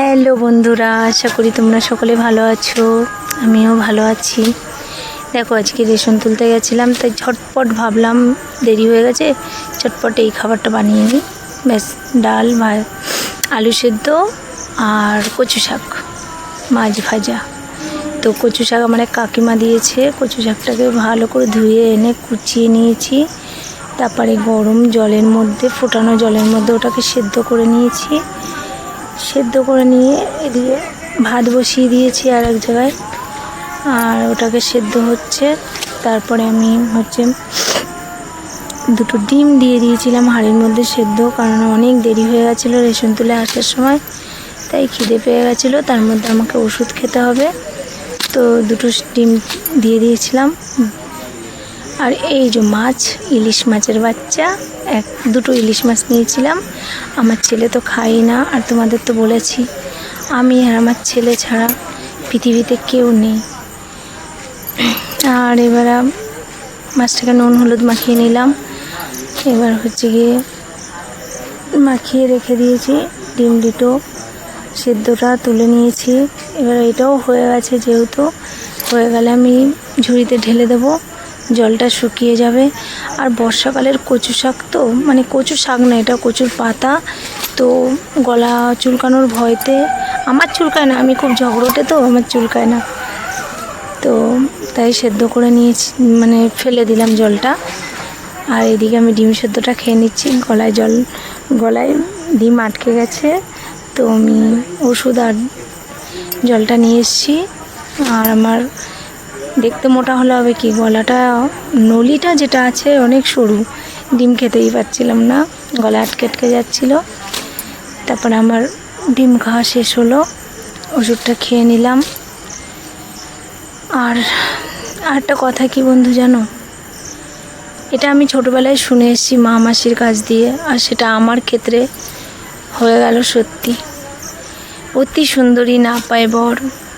Hello বন্ধুরা, আশা করি তোমরা সকলে ভালো আছো। আমিও ভালো আছি। দেখো, আজকে রেশন তুলতে গেছিলাম, তাই ঝটপট ভাবলাম দেরি হয়ে গেছে, ঝটপট এই খাবারটা বানিয়ে নিই। ব্যাস, ডাল, আলু সেদ্ধ আর কচু শাক, মাছ ভাজা। তো কচু শাক আমার এক কাকিমা দিয়েছে। কচু শাকটাকে ভালো করে ধুয়ে এনে কুচিয়ে নিয়েছি। তারপরে গরম জলের মধ্যে, ফোটানো জলের মধ্যে ওটাকে সেদ্ধ করে নিয়েছি। সেদ্ধ করে নিয়ে এদিকে ভাত বসিয়ে দিয়েছি আর এক জায়গায়, আর ওটাকে সেদ্ধ হচ্ছে। তারপরে আমি দুটো ডিম দিয়ে দিয়েছিলাম হাঁড়ির মধ্যে সেদ্ধ, কারণ অনেক দেরি হয়ে গেছিলো রেশন তুলে আসার সময়, তাই খিদে পেয়ে গেছিলো। তার মধ্যে আমাকে ওষুধ খেতে হবে, তো দুটো ডিম দিয়ে দিয়েছিলাম। আর এই যে মাছ, ইলিশ মাছের বাচ্চা, দুটো ইলিশ মাছ নিয়েছিলাম। আমার ছেলে তো খাই না, আর তোমাদের তো বলেছি আমি আর আমার ছেলে ছাড়া পৃথিবীতে কেউ নেই। আর এবার মাছটাকে নুন হলুদ মাখিয়ে নিলাম। এবার গিয়ে মাখিয়ে রেখে দিয়েছি। ডিম দুটো সেদ্ধটা তুলে নিয়েছি। এবার এটাও হয়ে গেছে, যেহেতু হয়ে গেলে আমি ঝুড়িতে ঢেলে দেবো, জলটা শুকিয়ে যাবে। আর বর্ষাকালের কচু শাক তো, মানে কচু শাক না, এটা কচুর পাতা, তো গলা চুলকানোর ভয়তে আমার চুলকায় না, আমি খুব ঝগড়টে, তো আমার চুলকায় না, তো তাই সেদ্ধ করে নিয়েছি, মানে ফেলে দিলাম জলটা। আর এদিকে আমি ডিম সেদ্ধটা খেয়ে নিচ্ছি। গলায় ডিম আটকে গেছে, তো আমি ওষুধ আর জলটা নিয়ে এসেছি। আর আমার দেখতে মোটা হলে হবে কি, গলাটা, নলিটা যেটা আছে অনেক সরু, ডিম খেতেই পারছিলাম না, গলা আটকে যাচ্ছিলো। তারপরে আমার ডিম খাওয়া শেষ হলো, ওষুধটা খেয়ে নিলাম। আর একটা কথা কি বন্ধু জানো, এটা আমি ছোটোবেলায় শুনে এসেছি মা মাসির কাছ দিয়ে, আর সেটা আমার ক্ষেত্রে হয়ে গেল সত্যি। অতি সুন্দরী না পায় বর,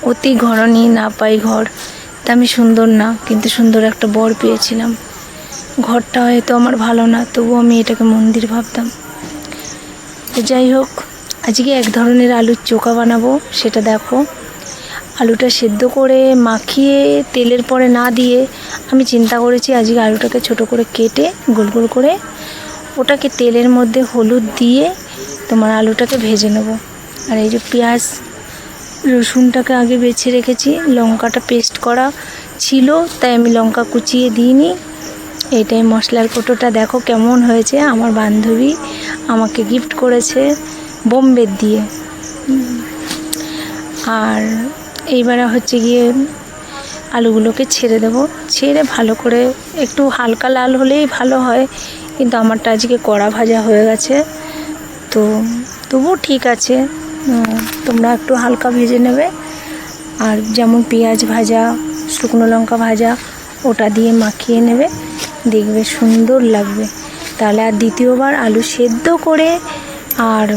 অতি ঘরণী না পাই ঘর। তা আমি সুন্দর না, কিন্তু সুন্দর একটা বর পেয়েছিলাম। ঘরটা হয়তো আমার ভালো না, তবু আমি এটাকে মন্দির ভাবতাম। তো যাই হোক, আজকে এক ধরনের আলুর চোখা বানাবো, সেটা দেখো। আলুটা সেদ্ধ করে মাখিয়ে তেলের পরে না দিয়ে আমি চিন্তা করেছি আজকে আলুটাকে ছোট করে কেটে গোল গোল করে ওটাকে তেলের মধ্যে হলুদ দিয়ে তোমার আলুটাকে ভেজে নেব। আর এই যে পেঁয়াজ রসুনটাকে আগে বেছে রেখেছি, লঙ্কাটা পেস্ট করা ছিল, তাই আমি লঙ্কা কুচিয়ে দিইনি। এইটাই মশলার কৌটোটা দেখো কেমন হয়েছে, আমার বান্ধবী আমাকে গিফট করেছে বোম্বে দিয়ে। আর এইবারে গিয়ে আলুগুলোকে ছেড়ে দেবো, ছেড়ে ভালো করে একটু হালকা লাল হলেই ভালো হয়, কিন্তু আমারটা আজকে কড়া ভাজা হয়ে গেছে, তো তবুও ঠিক আছে, তোমরা একটু হালকা ভেজে নেবে। আর যেমন পেঁয়াজ ভাজা, শুকনো লঙ্কা ভাজা, ওটা দিয়ে মাখিয়ে নেবে, দেখবে সুন্দর লাগবে। তাহলে আর দ্বিতীয়বার আলু সেদ্ধ করে আর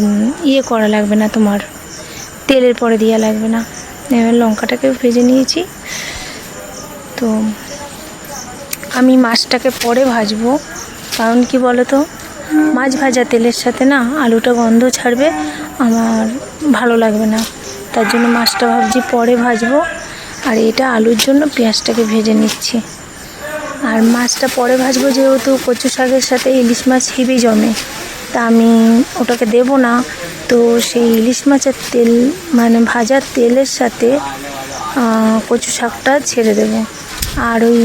করা লাগবে না, তোমার তেলের পরে দেওয়া লাগবে না। এবার লঙ্কাটাকে ভেজে নিয়েছি, তো আমি মাছটাকে পরে ভাজবো, কারণ কি বলো তো, মাছ ভাজা তেলের সাথে না আলুটা গন্ধ ছাড়বে, আমার ভালো লাগবে না, তার জন্য মাছটা ভাবছি পরে ভাজবো। আর এটা আলুর জন্য পেঁয়াজটাকে ভেজে নিচ্ছি। আর মাছটা পরে ভাজবো, যেহেতু কচু শাকের সাথে ইলিশ মাছ হেবি জমে, তা আমি ওটাকে দেবো না, তো সেই ইলিশ মাছের তেল, মানে ভাজার তেলের সাথে কচু শাকটা ছেড়ে দেবো। আর ওই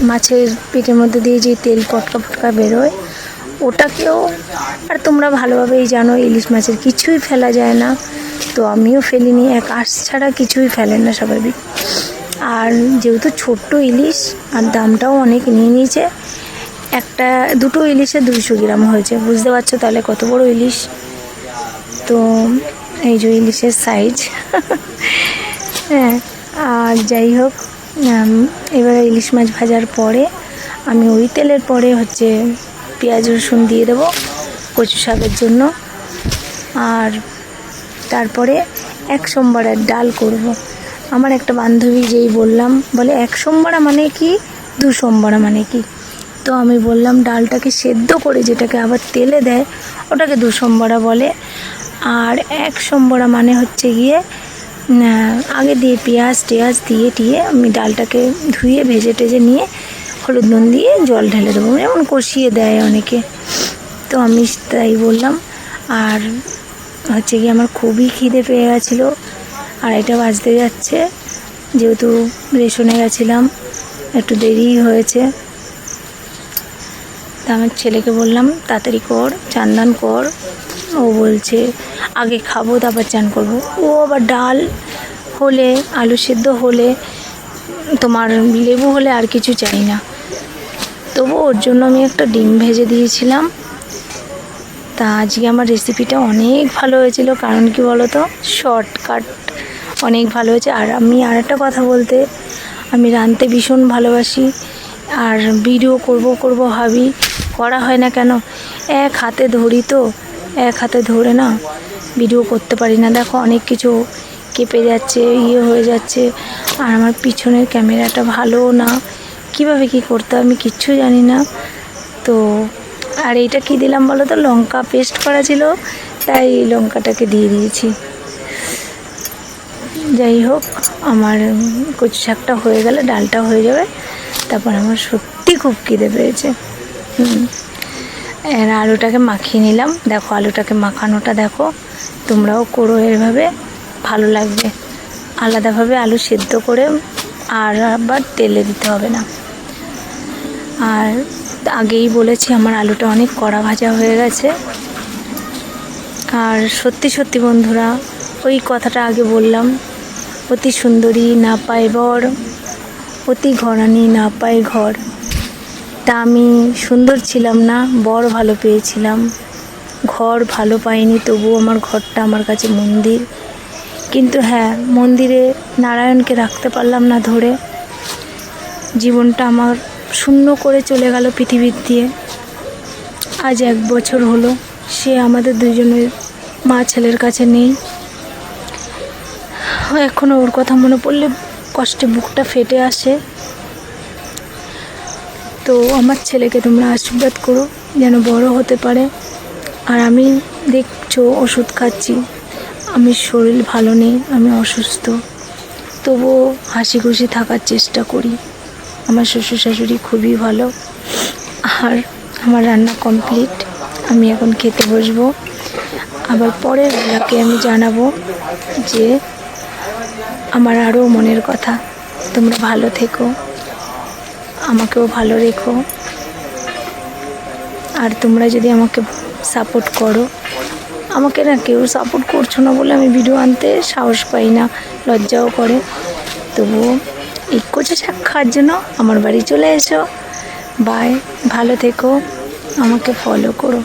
মাছের পেটের মধ্যে দিয়ে যে তেল পটকা পটকা বেরোয়, ওটাকেও, আর তোমরা ভালোভাবেই জানো ইলিশ মাছের কিছুই ফেলা যায় না, তো আমিও ফেলিনি, এক আঁশ ছাড়া কিছুই ফেলেন না স্বাভাবিক। আর যেহেতু ছোট্ট ইলিশ, আর দামটাও অনেক নিয়ে নিয়েছে, দুটো ইলিশে 200 গ্রাম হয়েছে, বুঝতে পারছো তাহলে কত বড় ইলিশ। তো এই যে ইলিশের সাইজ হ্যাঁ। আর যাই হোক, এবারে ইলিশ মাছ ভাজার পরে আমি ওই তেলের পরে পেঁয়াজ রসুন দিয়ে দেবো কচু শাকের জন্য। আর তারপরে 1 সোমবারের ডাল করব। আমার একটা বান্ধবী যেই বললাম, বলে 1 সোমবারা মানে কি, 2 সোমবারা মানে কি, তো আমি বললাম ডালটাকে সেদ্ধ করে যেটাকে আবার তেলে দেয় ওটাকে 2 সোমবারা বলে। আর এক সম্বরা মানে হচ্ছে গিয়ে আগে দিয়ে পেঁয়াজ টেয়াজ দিয়ে টিয়ে আমি ডালটাকে ধুয়ে ভেজে টেজে নিয়ে হলুদ নুন দিয়ে জল ঢেলে দেবো, যেমন কষিয়ে দেয় অনেকে, তো আমি তাই বললাম। আর হচ্ছে গিয়ে আমার খুবই খিদে পেয়ে গেছিলো, 2:30 বাজতে যাচ্ছে, যেহেতু রেশনে গেছিলাম একটু দেরিই হয়েছে। তা আমার ছেলেকে বললাম তাড়াতাড়ি কর, চান দান কর। ও বলছে আগে খাবো তারপর চান করবো। ও আবার ডাল হলে, আলু সেদ্ধ হলে, তোমার লেবু হলে আর কিছু চাই না। তবু ওর জন্য আমি একটা ডিম ভেজে দিয়েছিলাম। তা আজকে আমার রেসিপিটা অনেক ভালো হয়েছিল, কারণ কি বলো তো, শর্টকাট অনেক ভালো হয়েছে। আর আমি আর একটা কথা বলতে, আমি রাঁধতে ভীষণ ভালোবাসি, আর ভিডিও করব ভাবি, করা হয় না কেন, এক হাতে ধরি তো, এক হাতে ধরে না ভিডিও করতে পারি না। দেখো অনেক কিছু কেঁপে যাচ্ছে, হয়ে যাচ্ছে, আর আমার পিছনের ক্যামেরাটা ভালোও না, কিভাবে কি করতে আমি কিচ্ছু জানি না। তো আর এইটা কি দিলাম বলো তো, লঙ্কা পেস্ট করা ছিল, তাই লঙ্কাটাকে দিয়ে দিয়েছি। যাই হোক, আমার কচু শাকটা হয়ে গেলে ডালটা হয়ে যাবে, তারপর আমার সত্যি খুব খিদে পেয়েছে। আর আলুটাকে মাখিয়ে নিলাম, দেখো আলুটাকে মাখানোটা দেখো, তোমরাও করো এভাবে, ভালো লাগবে। আলাদাভাবে আলু সেদ্ধ করে আর আবার তেলে দিতে হবে না। আর আগেই বলেছি আমার আলুটা অনেক কড়া ভাজা হয়ে গেছে। আর সত্যি সত্যি বন্ধুরা, ওই কথাটা আগে বললাম, অতি সুন্দরী না পায় বর, অতি ঘরানি না পায় ঘর। তা আমি সুন্দর ছিলাম না, বর ভালো পেয়েছিলাম, ঘর ভালো পাইনি, তবুও আমার ঘরটা আমার কাছে মন্দির। কিন্তু হ্যাঁ, মন্দিরে নারায়ণকে রাখতে পারলাম না ধরে, জীবনটা আমার শূন্য করে চলে গেল পৃথিবীর দিয়ে। আজ 1 বছর হলো সে আমাদের দুজনের মা ছেলের কাছে নেই। এখনও ওর কথা মনে পড়লে কষ্টে বুকটা ফেটে আসে। তো আমার ছেলেকে তোমরা আশীর্বাদ করো যেন বড় হতে পারে। আর আমি দেখছো ওষুধ খাচ্ছি, আমি শরীর ভালো নেই, আমি অসুস্থ, তবুও হাসি খুশি থাকার চেষ্টা করি। আমার শ্বশুর শাশুড়ি খুবই ভালো। আর আমার রান্না কমপ্লিট, আমি এখন খেতে বসবো। আবার পরের বেলাকে আমি জানাবো যে আমার আরও মনের কথা। তোমরা ভালো থেকো, আমাকেও ভালো রেখো। আর তোমরা যদি আমাকে সাপোর্ট করো, আমাকে না কেউ সাপোর্ট করছো না বলে আমি ভিডিও আনতে সাহস পাই না, লজ্জাও করে। তবুও এই কচু শাক খাওয়ার জন্য আমার বাড়ি চলে এসো। বাই, ভালো থেকো, আমাকে ফলো করো।